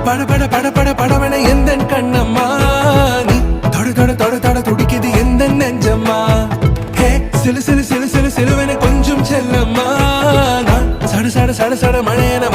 பட பட பட பட படவன எந்த கண்ணம்மா நீ தொட தொட தொட தொட துடிக்குது எந்த நெஞ்சம்மா ஹே சிலு சிலு சிலு சிலு சிலுவன கொஞ்சம் செல்லம்மா நான் சட சட சட சட மழையன